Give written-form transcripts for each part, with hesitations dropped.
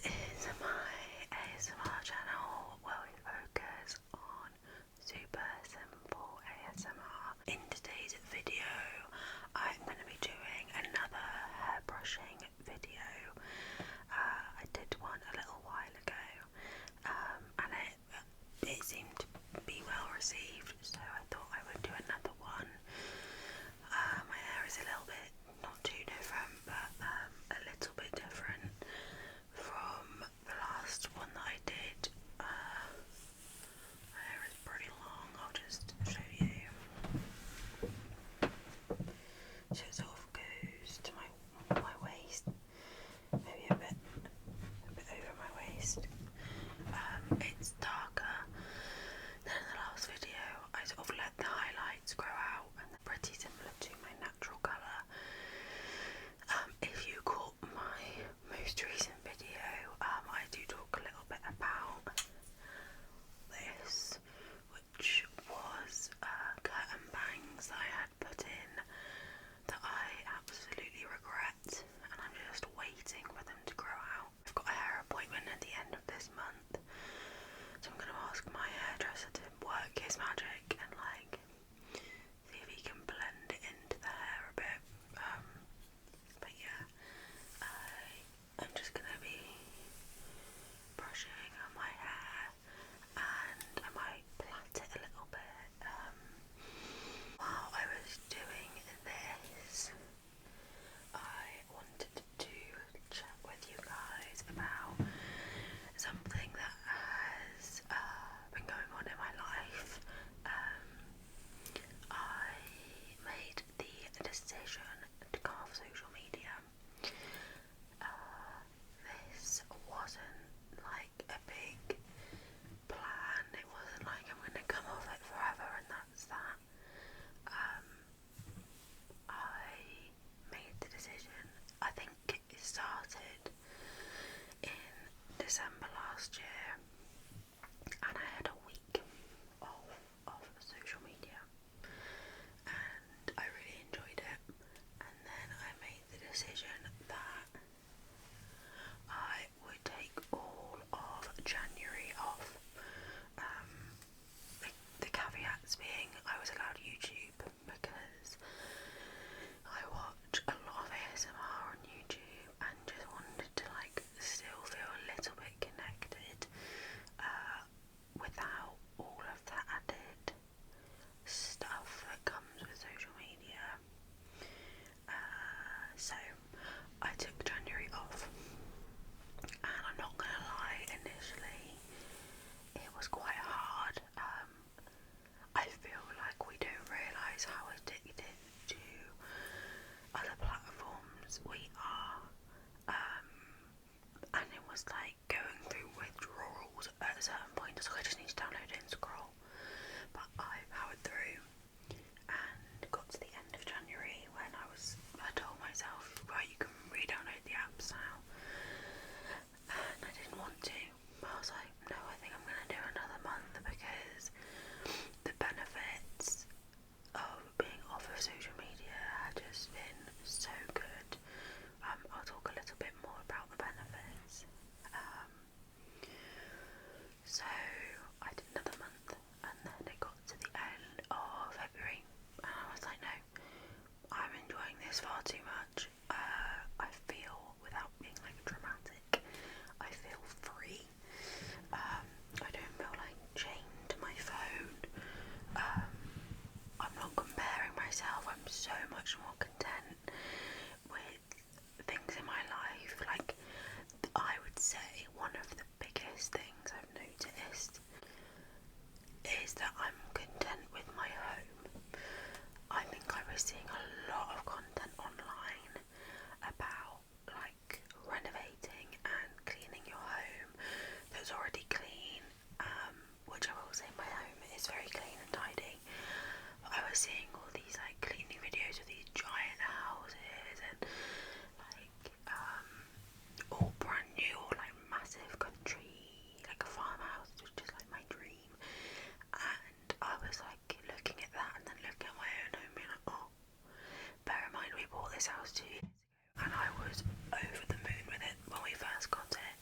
This is my ASMR channel where we focus on super simple ASMR. In today's video, I'm going to be doing another hair brushing video. I did one a little while ago, and it seemed to be well received, so I thought I would do another one. My hair is a little bit, not too different, but a little bit different from the last one that I did. My hair is pretty long, I'll just show you. So it sort of goes to my waist, maybe a bit over my waist. It's darker than in the last video. I sort of let the highlights grow out, and they're pretty similar to my natural colour. If you caught my most recent video, I do talk a little bit about this, which was curtain bangs that I had put in that I absolutely regret, and I'm just waiting for them to grow out. I've got a hair appointment at the end of this month, so I'm going to ask my hairdresser to work his magic and see if he can blend it into the hair a bit. But yeah, I'm just going to be brushing on my hair, and I might plait it a little bit. While I was doing this, I wanted to chat with you guys about something that has been going on in my life. I made the decision to come off social media. This wasn't like a big plan. It wasn't like I'm going to come off it forever and that's that. I made the decision. I think it started in December last year, and I had a week of social media, and I really enjoyed it. And then I made the decision that I would take all of January off. The caveats being I was allowed YouTube because I watch a lot of ASMR on YouTube and just wanted to still feel a little bit connected without all of the added stuff that comes with social media. So I took January off, and I'm not gonna lie, initially it was quite hard. I feel like we don't realise how addicted to other platforms we are, and it was like going through withdrawals at a certain point. It's like I just need to download it and scroll, but I powered through and got to the end of January when I told myself, right, you can re-download the apps now, and I didn't want to. I was like, no, I think I'm going to do another month because the benefits of being off of social media had just been so good. I'll talk a little bit more about the benefits. So I did another month, and then it got to the end of February, and I was like, no, I'm enjoying this far too much. I feel, without being dramatic, I feel free. I don't feel chained to my phone. I'm not comparing myself. I'm so much more content with things in my life. I would say one of the biggest things I've noticed is that I'm content with my home. I think I was seeing a lot of content online about renovating and cleaning your home that's already clean, which I will say my home is very clean and tidy. But I was seeing all these cleaning videos of these giant houses and all brand new or massive country, a farmhouse, which is my dream. And I was looking at that and then looking at my own home being oh, bear in mind we bought this house 2 years ago, and I was over the moon with it when we first got it.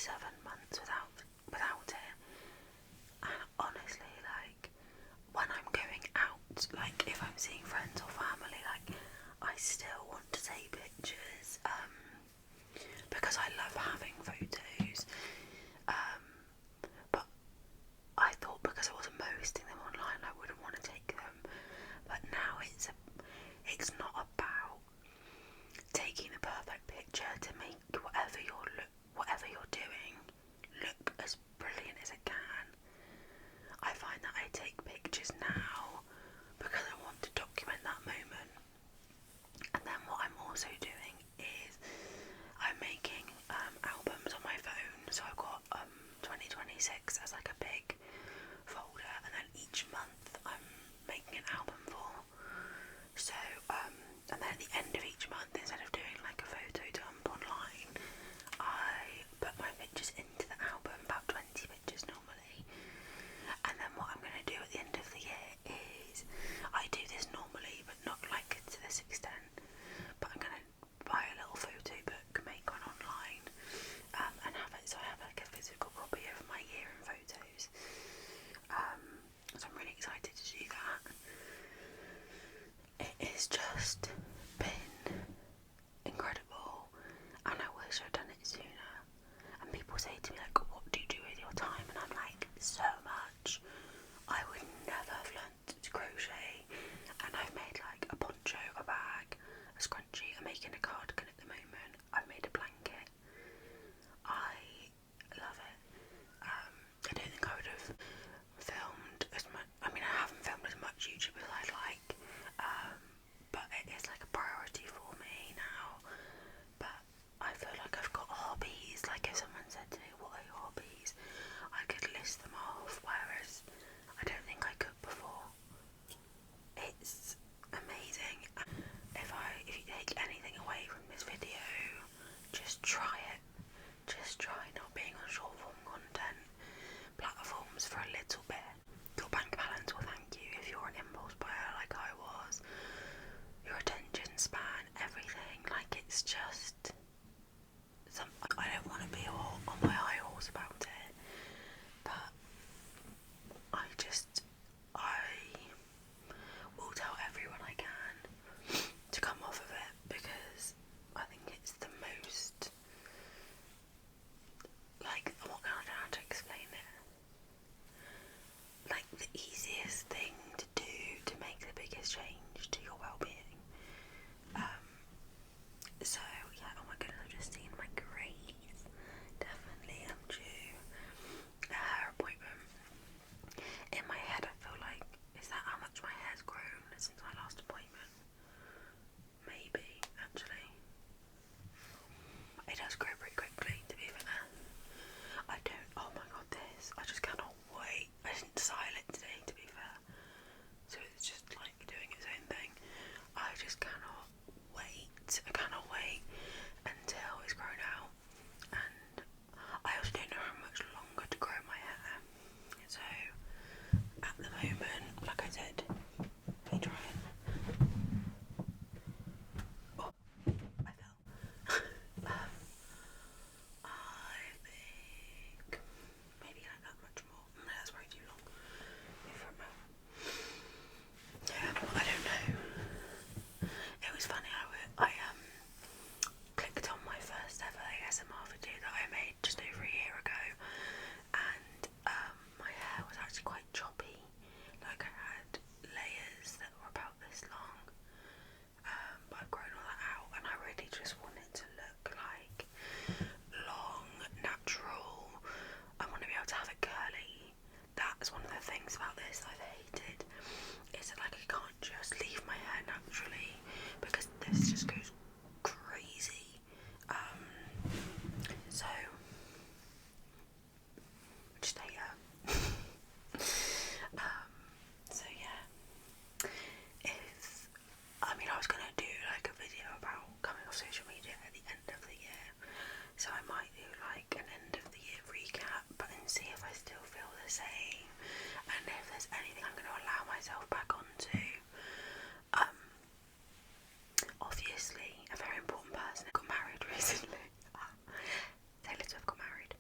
7 months without it. And honestly, like, when I'm going out, like if I'm seeing friends or family, like I still want to take pictures, because I love having photos. But I thought because I wasn't posting them online, I wouldn't want to take them. But now it's not about taking the perfect picture to make whatever you're doing look as brilliant as it can. I find that I take pictures now because I want to document that moment. And then what I'm also doing is I'm making albums on my phone. So I've got 2026 as like a big folder, and then each month I'm making an album for. So and then at the end of each month, instead of doing like a photo dump online, I put my pictures into the album, about 20 pictures normally. And then what I'm going to do at the end of the year is, I do this normally but not like to this extent, but I'm going to buy a little photo book, make one online, and have it so I have like a physical copy of my year in photos. So I'm really excited to do that. It has just been incredible, and I wish I'd done it sooner. And people say to me like, what do you do with your time? And I'm like, so much. I would never have learnt to crochet, and I've made like a poncho, a bag, a scrunchie. I'm making a cardigan at the moment. I've made a blanket. I love it. I don't think I would have filmed as much. I mean, I haven't filmed as much YouTube as I'd like, but it is like a priority for me now. But I feel like I've got hobbies. Like if someone said to me, what are your hobbies? I could list them off, whereas I don't think I could before. It's amazing. If you take anything away from this video, just try it. Just try not being on short form content platforms for a little bit. Your bank balance will thank you if you're an impulse buyer like I was. Your attention span, everything. Like, it's just I don't want to be all on my high horse about it, but I will tell everyone I can to come off of it, because I think it's the most, like, I don't know how to explain it, like the easiest thing to do to make the biggest change to your well-being. So yeah, oh my goodness, I've just seen my grays. Definitely am due a hair appointment. In my head I feel like, is that how much my hair's grown since my last appointment? Maybe, actually. It does grow pretty quickly, to be fair. Oh my god, I just cannot wait. I didn't style it today, to be fair. So it's just like doing its own thing. I just cannot wait. I cannot wait until it's grown out. And I also don't know how much longer to grow my hair. So at the moment, like I said, me trying. Oh, I fell. I think maybe like that much more. No, that's way too long. Yeah, I don't know. It was funny. I clicked on my first ever ASMR video that I made just over a year ago, and my hair was actually quite choppy. Like, I had layers that were about this long, but I've grown all that out, and I really just want it to look like long, natural. I want to be able to have it curly. That's one of the things about this I've hated, is that like I can't just leave my hair naturally, because this just goes crazy. So just hate her. So yeah, I was gonna do like a video about coming off social media at the end of the year, so I might do like an end of the year recap, but then see if I still feel the same, and if there's anything I'm going to allow myself back onto. Obviously, a very important person got married recently. Taylor Swift got married.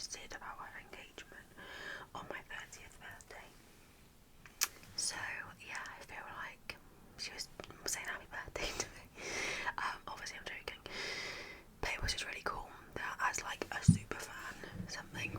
posted about her engagement on my 30th birthday. So yeah, I feel like she was saying happy birthday to me. Obviously I'm joking, but it was just really cool that as like a super fan, something